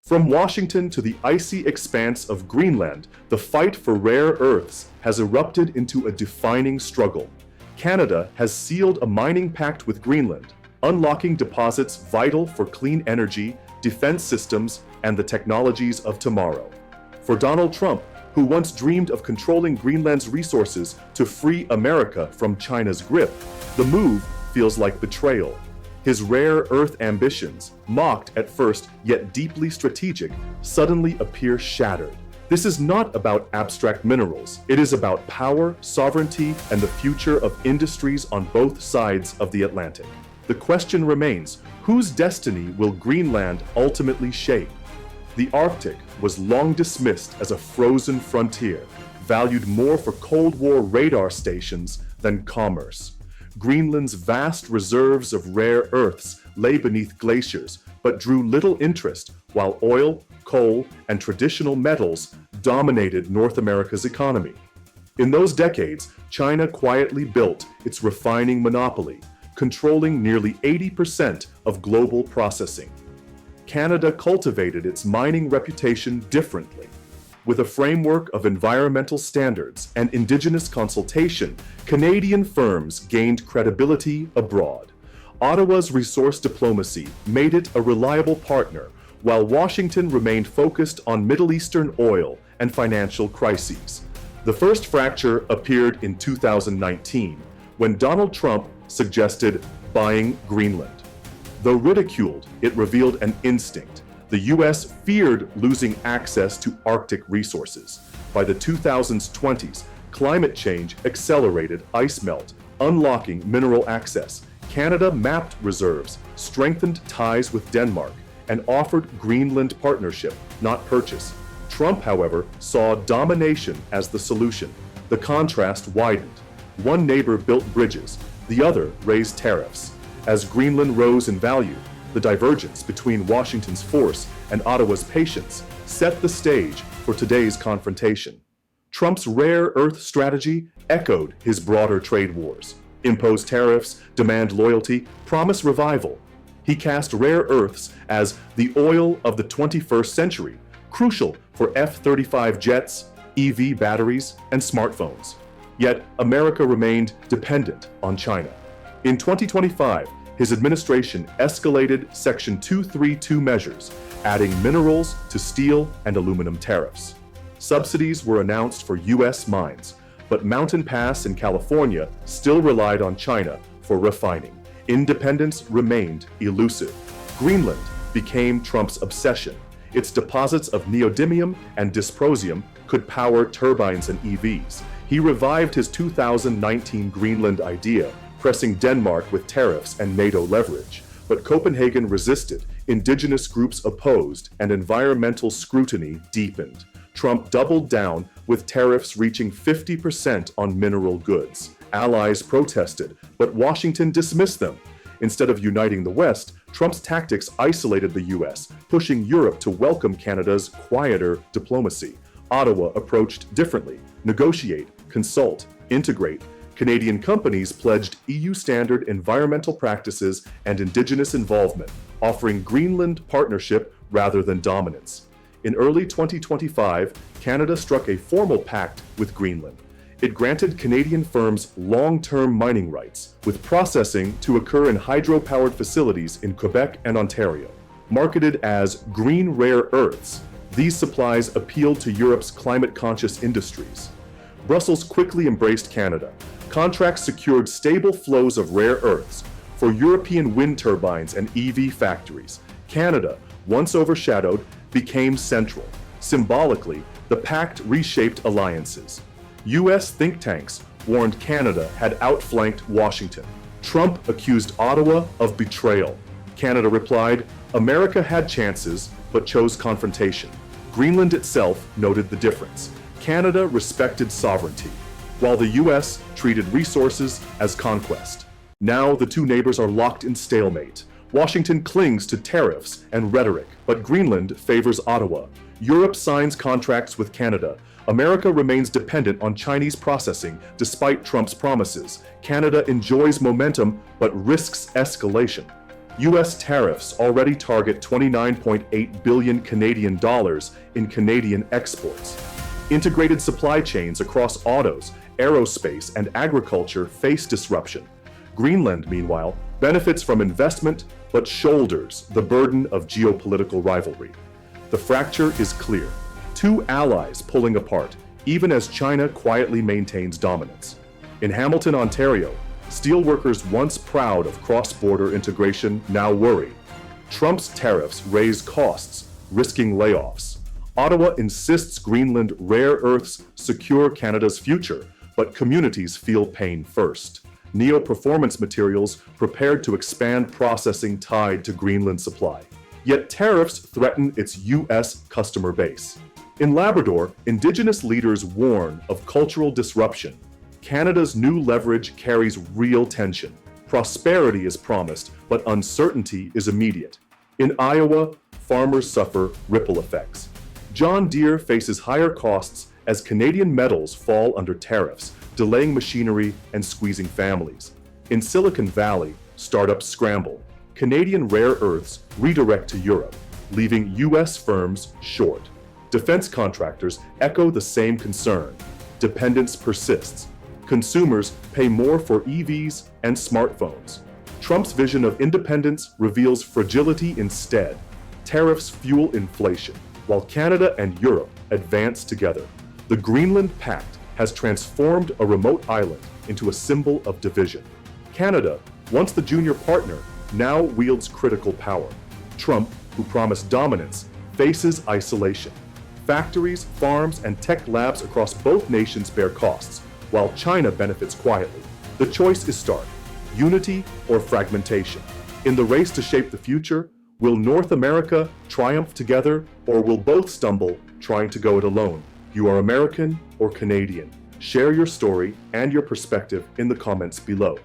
From Washington to the icy expanse of Greenland, the fight for rare earths has erupted into a defining struggle. Canada has sealed a mining pact with Greenland, unlocking deposits vital for clean energy, defense systems, and the technologies of tomorrow. For Donald Trump, who once dreamed of controlling Greenland's resources to free America from China's grip, the move feels like betrayal. His rare earth ambitions, mocked at first yet deeply strategic, suddenly appear shattered. This is not about abstract minerals. It is about power, sovereignty, and the future of industries on both sides of the Atlantic. The question remains, whose destiny will Greenland ultimately shape? The Arctic was long dismissed as a frozen frontier, valued more for Cold War radar stations than commerce. Greenland's vast reserves of rare earths lay beneath glaciers, but drew little interest, while oil, coal, and traditional metals dominated North America's economy. In those decades, China quietly built its refining monopoly, controlling nearly 80% of global processing. Canada cultivated its mining reputation differently. With a framework of environmental standards and Indigenous consultation, Canadian firms gained credibility abroad. Ottawa's resource diplomacy made it a reliable partner, while Washington remained focused on Middle Eastern oil and financial crises. The first fracture appeared in 2019, when Donald Trump suggested buying Greenland. Though ridiculed, it revealed an instinct. The US feared losing access to Arctic resources. By the 2020s, climate change accelerated ice melt, unlocking mineral access. Canada mapped reserves, strengthened ties with Denmark, and offered Greenland partnership, not purchase. Trump, however, saw domination as the solution. The contrast widened. One neighbor built bridges, the other raised tariffs. As Greenland rose in value, the divergence between Washington's force and Ottawa's patience set the stage for today's confrontation. Trump's rare earth strategy echoed his broader trade wars. Impose tariffs, demand loyalty, promise revival. He cast rare earths as the oil of the 21st century, crucial for F-35 jets, EV batteries, and smartphones. Yet America remained dependent on China. In 2025, his administration escalated Section 232 measures, adding minerals to steel and aluminum tariffs. Subsidies were announced for US mines, but Mountain Pass in California still relied on China for refining. Independence remained elusive. Greenland became Trump's obsession. Its deposits of neodymium and dysprosium could power turbines and EVs. He revived his 2019 Greenland idea, pressing Denmark with tariffs and NATO leverage. But Copenhagen resisted, Indigenous groups opposed, and environmental scrutiny deepened. Trump doubled down, with tariffs reaching 50% on mineral goods. Allies protested, but Washington dismissed them. Instead of uniting the West, Trump's tactics isolated the US, pushing Europe to welcome Canada's quieter diplomacy. Ottawa approached differently: negotiate, consult, integrate. Canadian companies pledged EU-standard environmental practices and Indigenous involvement, offering Greenland partnership rather than dominance. In early 2025, Canada struck a formal pact with Greenland. It granted Canadian firms long-term mining rights, with processing to occur in hydropowered facilities in Quebec and Ontario. Marketed as green rare earths, these supplies appealed to Europe's climate-conscious industries. Brussels quickly embraced Canada. Contracts secured stable flows of rare earths for European wind turbines and EV factories. Canada, once overshadowed, became central. Symbolically, the pact reshaped alliances. US think tanks warned Canada had outflanked Washington. Trump accused Ottawa of betrayal. Canada replied, America had chances, but chose confrontation. Greenland itself noted the difference. Canada respected sovereignty, while the US treated resources as conquest. Now the two neighbors are locked in stalemate. Washington clings to tariffs and rhetoric, but Greenland favors Ottawa. Europe signs contracts with Canada. America remains dependent on Chinese processing despite Trump's promises. Canada enjoys momentum but risks escalation. US tariffs already target 29.8 billion Canadian dollars in Canadian exports. Integrated supply chains across autos, aerospace, and agriculture face disruption. Greenland, meanwhile, benefits from investment but shoulders the burden of geopolitical rivalry. The fracture is clear. Two allies pulling apart, even as China quietly maintains dominance. In Hamilton, Ontario, steelworkers once proud of cross-border integration now worry. Trump's tariffs raise costs, risking layoffs. Ottawa insists Greenland rare earths secure Canada's future, but communities feel pain first. Neo Performance Materials prepared to expand processing tied to Greenland supply. Yet tariffs threaten its U.S. customer base. In Labrador, Indigenous leaders warn of cultural disruption. Canada's new leverage carries real tension. Prosperity is promised, but uncertainty is immediate. In Iowa, farmers suffer ripple effects. John Deere faces higher costs as Canadian metals fall under tariffs, delaying machinery and squeezing families. In Silicon Valley, startups scramble. Canadian rare earths redirect to Europe, leaving U.S. firms short. Defense contractors echo the same concern. Dependence persists. Consumers pay more for EVs and smartphones. Trump's vision of independence reveals fragility instead. Tariffs fuel inflation, while Canada and Europe advance together. The Greenland Pact has transformed a remote island into a symbol of division. Canada, once the junior partner, now wields critical power. Trump, who promised dominance, faces isolation. Factories, farms, and tech labs across both nations bear costs, while China benefits quietly. The choice is stark: unity or fragmentation. In the race to shape the future, will North America triumph together, or will both stumble trying to go it alone? You are American or Canadian? Share your story and your perspective in the comments below.